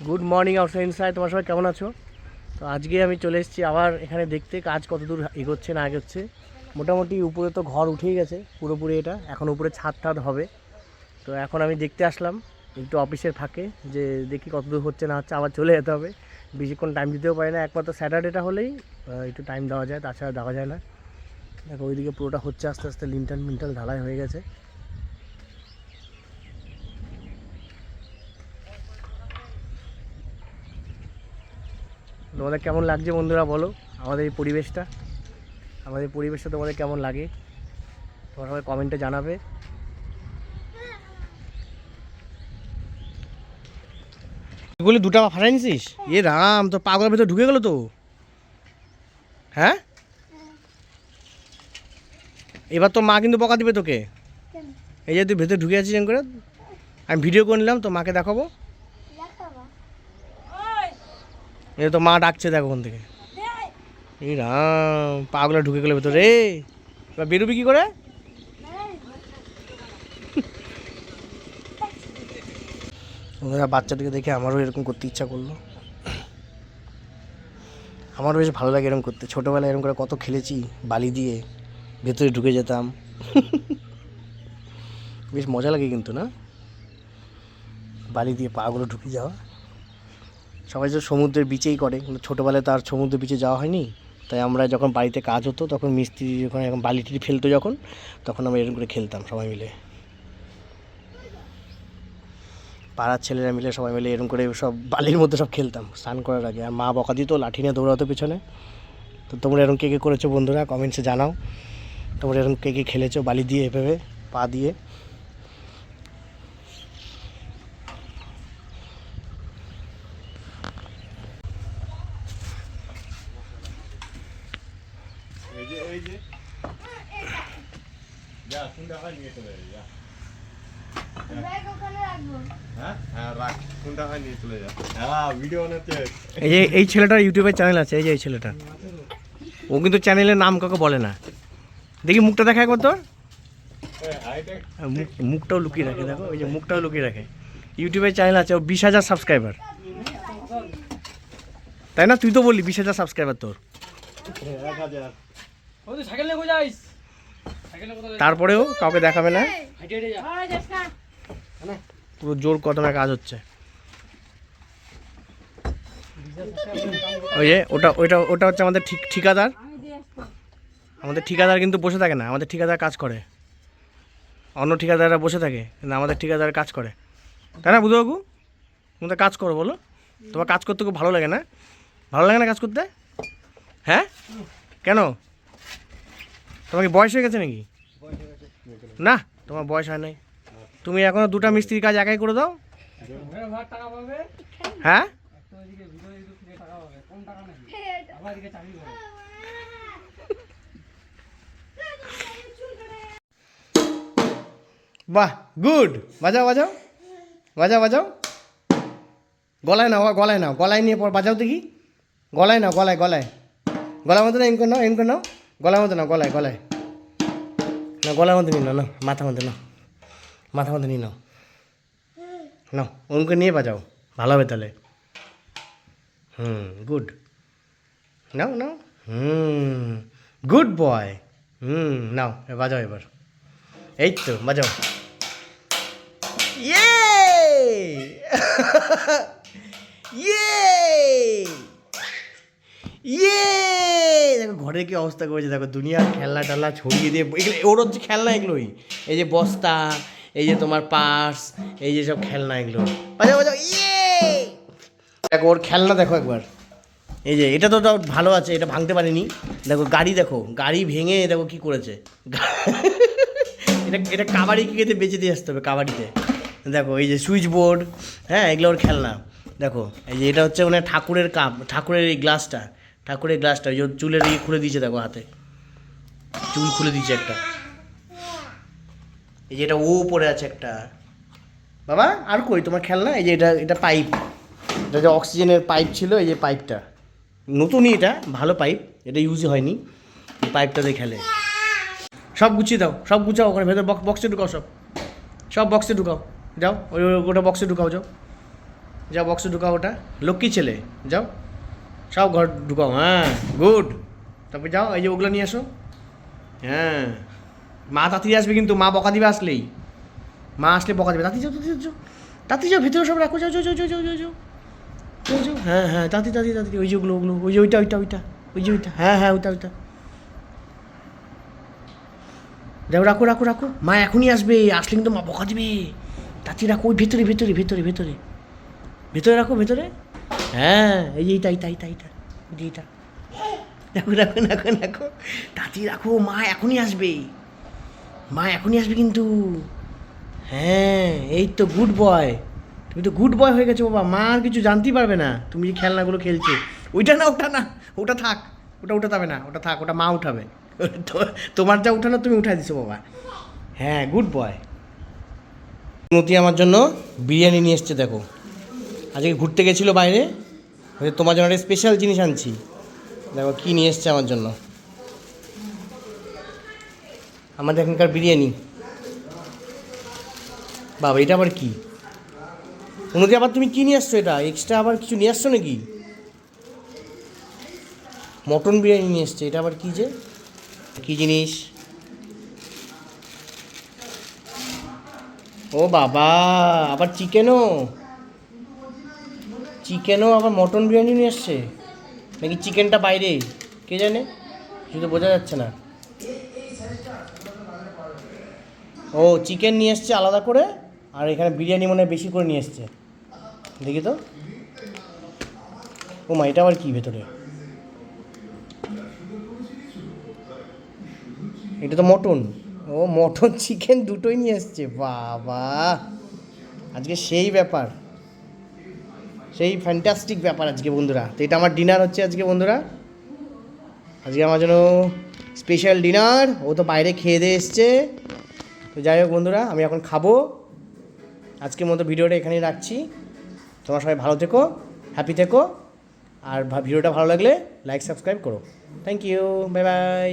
Good morning outside inside, তোমার সবাই কেমন আছো? তো আজকে আমি চলে এসেছি আবার এখানে দেখতে কাজ কতদূর এগোচ্ছে না এগোচ্ছে। মোটামুটি উপরে তো ঘর উঠেই গেছে পুরোপুরি, এটা এখন উপরে ছাদ টাদ হবে। তো এখন আমি দেখতে আসলাম একটু অফিসের ফাঁকে, যে দেখি কতদূর হচ্ছে না হচ্ছে, আবার চলে যেতে হবে। বেশিক্ষণ টাইম দিতেও পারি না, একমাত্র স্যাটারডেটা হলেই একটু টাইম দেওয়া যায়, তাছাড়া দেওয়া যায় না। দেখো ওইদিকে পুরোটা হচ্ছে আস্তে আস্তে, লিন্টাল ঢালাই হয়ে গেছে। তোমাদের কেমন লাগছে বন্ধুরা বলো, আমাদের এই পরিবেশটা তোমাদের কেমন লাগে তোমরা সবাই কমেন্টে জানাবে। বলে দুটা ফাটাই নিছিস? এ রাম, তো পাগলের ভেতর ঢুকে গেল তো। হ্যাঁ, এবার তো মা কিন্তু বকা দিবে তোকে। এই যে তুই ভেতরে ঢুকে আছিস করে, আমি ভিডিও করে নিলাম, তো মাকে দেখাবো। এই তো মা ডাকছে দেখো ওখান থেকে। এই রাম, পাগলা ঢুকে গেল ভেতরে। এবার বেরোবি কি করে? বাচ্চাটিকে দেখে আমারও এরকম করতে ইচ্ছা করলো। আমারও বেশ ভালো লাগে এরকম করতে। ছোটোবেলায় এরকম করে কত খেলেছি বালি দিয়ে, ভেতরে ঢুকে যেতাম। বেশ মজা লাগে কিন্তু, না? বালি দিয়ে পাগুলো ঢুকে যাওয়া। সবাই তো সমুদ্রের বিচেই করে, কিন্তু ছোটোবেলায় তো আর সমুদ্রের বিচে যাওয়া হয়নি। তাই আমরা যখন বাড়িতে কাজ হতো, তখন মিস্ত্রি যখন এখন বালি টিলি ফেলতো যখন, তখন আমরা এরকম করে খেলতাম সবাই মিলে। পাড়ার ছেলেরা মিলে সবাই মিলে এরকম করে সব বালির মধ্যে সব খেলতাম স্নান করার আগে। আর মা বকা দিত, লাঠি নিয়ে দৌড়াতো পেছনে। তো তোমরা এরকম কে কে করেছো বন্ধুরা, কমেন্টসে জানাও। তোমরা এরকম কে কে খেলেছো বালি দিয়ে এভাবে পা দিয়ে। এই ছেলেটার ইউটিউবের চ্যানেল আছে, এই যে এই ছেলেটা, ও কিন্তু চ্যানেলের নাম কাউকে বলে না। দেখি মুখটা দেখা একবার তোর। মুখটাও লুকিয়ে রাখে, দেখো ওই যে মুখটাও লুকিয়ে রাখে। ইউটিউবের চ্যানেল আছে, ও 20,000 সাবস্ক্রাইবার। তাই না? তুই তো বললি 20,000 সাবস্ক্রাইবার তোর। তারপরেও কাউকে দেখাবে না, পুরো জোর কদমে কাজ হচ্ছে। ওই যে ওটা হচ্ছে আমাদের ঠিকাদার। আমাদের ঠিকাদার কিন্তু বসে থাকে না, আমাদের ঠিকাদার কাজ করে। অন্য ঠিকাদাররা বসে থাকে, কিন্তু আমাদের ঠিকাদার কাজ করে। তাই না বুধবাবু? তোমাদের কাজ করো বলো। তোমার কাজ করতে খুব ভালো লাগে না? ভালো লাগে না কাজ করতে? হ্যাঁ, কেন? তোমার কি বয়স হয়ে গেছে নাকি? না, তোমার বয়স হয় নাই। তুমি এখনো দুটা মিস্ত্রির কাজ একাই করে দাও। হ্যাঁ, বাহ, গুড। বাজাও বাজাও বাজাও বাজাও। গলায় নাও, গলায় নাও, গলায় নিয়ে পর বাজাও দেখি। গলায় নাও, গলায় গলায় গলার মধ্যে নাও, এমন নাও, নাও গলার মধ্যে নাও, গলায় গলায় না, গলার মধ্যে নিয়ে নাও, নাও মাথার মধ্যে নাও, মাথার মধ্যে নিয়ে নাও, নাও ওমকে নিয়ে বাজাও, ভালো হবে তাহলে। গুড। নাও নাও, গুড বয়। নাও বাজাও এবার। এই তো বাজাও। ইয়ে ইয়ে ইয়ে, দেখো ঘরের কি অবস্থা করেছে, দেখো দুনিয়ার খেলনা টেলনা ছড়িয়ে দিয়ে, এগুলো ওর হচ্ছে খেলনা এগুলোই। এই যে বস্তা, এই যে তোমার পার্স, এই যে সব খেলনা এগুলো। বাজাও বাজাও, ইয়ে। দেখো ওর খেলনা দেখো একবার। এই যে এটা তো ভালো আছে, এটা ভাঙতে পারিনি। দেখো গাড়ি, দেখো গাড়ি ভেঙে দেখো কি করেছে। এটা কাবাডি খেতে বেঁচে দিয়ে আসতে হবে, কাবাডিতে। দেখো এই যে সুইচ বোর্ড, হ্যাঁ এগুলো ওর খেলনা। দেখো এই যে এটা হচ্ছে মানে ঠাকুরের কাপ, ঠাকুরের এই গ্লাসটা, ঠাকুরের গ্লাসটা, ওই যে চুলের এই খুলে দিয়েছে, দেখো হাতে চুল খুলে দিয়েছে একটা। এই যে এটা ও পড়ে আছে একটা। বাবা আর কই তোমার খেলনা? এই যে এটা পাইপ, এটা যে অক্সিজেনের পাইপ ছিল, এই যে পাইপটা নতুনই, এটা ভালো পাইপ, এটা ইউজই হয়নি। এই পাইপটাতে খেলে। সব গুছিয়ে দাও, সব গুছাও, ওখানে ভেতর বক্সে ঢুকাও, সব বক্সে ঢুকাও, যাও ওই ওটা বক্সে ঢুকাও, যাও যাও বক্সে ঢুকাও ওটা, লক্ষ্মী ছেলে, যাও সব ঘর ঢুকাও, হ্যাঁ গুড। তারপরে যাও এই যে ওগুলো নিয়ে আসো, হ্যাঁ মা তাড়াতাড়ি আসবে কিন্তু, মা বকা দিবে আসলেই, মা আসলে বকা দিবে, তাড়াতাড়ি যাও তাড়াতাড়ি যাও তাড়াতাড়ি যাও, ভেতরে সব রাখো, যাও যাও যাও যাও যাও যাও যাও যাও, হ্যাঁ হ্যাঁ তাড়াতাড়ি তাড়াতাড়ি তাড়াতাড়ি, ওই যে ওগুলো ওগুলো, ওই যে ওইটা ওইটা ওইটা, ওই যে ওইটা, হ্যাঁ হ্যাঁ ওইটা ওইটা, যাও রাখো রাখো রাখো, মা এখনই আসবে, আসলে কিন্তু মা বকা দিবে, তাড়াতাড়ি রাখো, ওই ভেতরে ভেতরে ভেতরে ভেতরে ভেতরে রাখো ভেতরে, হ্যাঁ এই যে এইটা এইটা এইটা এইটা, ওই যে এইটা, রাখো রাখো রাখো রাখো, তাড়াতাড়ি রাখো, মা এখনই আসবে, মা এখনই আসবে কিন্তু, হ্যাঁ এই তো গুড বয়, তুমি তো গুড বয় হয়ে গেছো বাবা, মা আর কিছু জানতেই পারবে না তুমি যে খেলনাগুলো খেলছো, ওইটা না ওটা না, ওটা থাক, ওটা উঠাতে না, ওটা থাক, ওটা মা উঠাবে, তোমার যা উঠানো তুমি উঠাই দিছো বাবা, হ্যাঁ গুড বয়। নতি আমার জন্য বিরিয়ানি নিয়ে এসছে দেখো, আজকে ঘুরতে গেছিলো বাইরে, তোমার জন্য একটা স্পেশাল জিনিস আনছি, দেখো কী নিয়ে এসছে আমার জন্য, আমাদের এখানকার বিরিয়ানি। বাবা এটা আবার কি উন্নতি, আবার তুমি কী নিয়ে আসছো, এটা এক্সট্রা আবার কিছু নিয়ে আসছো নাকি? মটন বিরিয়ানি নিয়ে এসছে, এটা আবার কী যে কী জিনিস? ও বাবা, আবার চিকেনও, চিকেনও আবার মটন বিরিয়ানি নিয়ে এসছে নাকি, চিকেনটা বাইরে কে জানে, কিছু তো বোঝা যাচ্ছে না। ও চিকেন নিয়ে এসছে আলাদা করে, আর এখানে বিরিয়ানি মনে হয় বেশি করে নিয়ে এসছে, দেখি তো, ও মা এটা আবার কি ভেতরে, এটা তো মটন, ও মটন চিকেন দুটোই নিয়ে এসছে, বাবা আজকে সেই ব্যাপার, সেই ফ্যান্টাস্টিক ব্যাপার আজকে বন্ধুরা। তো এটা আমার ডিনার হচ্ছে আজকে বন্ধুরা, আজকে আমার জন্য স্পেশাল ডিনার, ও তো বাইরে খেয়ে দিয়ে এসছে। তো যাই হোক বন্ধুরা, আমি এখন খাবো, আজকের মতো ভিডিওটা এখানেই রাখছি, তোমরা সবাই ভালো থেকো, হ্যাপি থেকো, আর ভিডিওটা ভালো লাগলে লাইক সাবস্ক্রাইব করো, থ্যাংক ইউ, বাই বাই।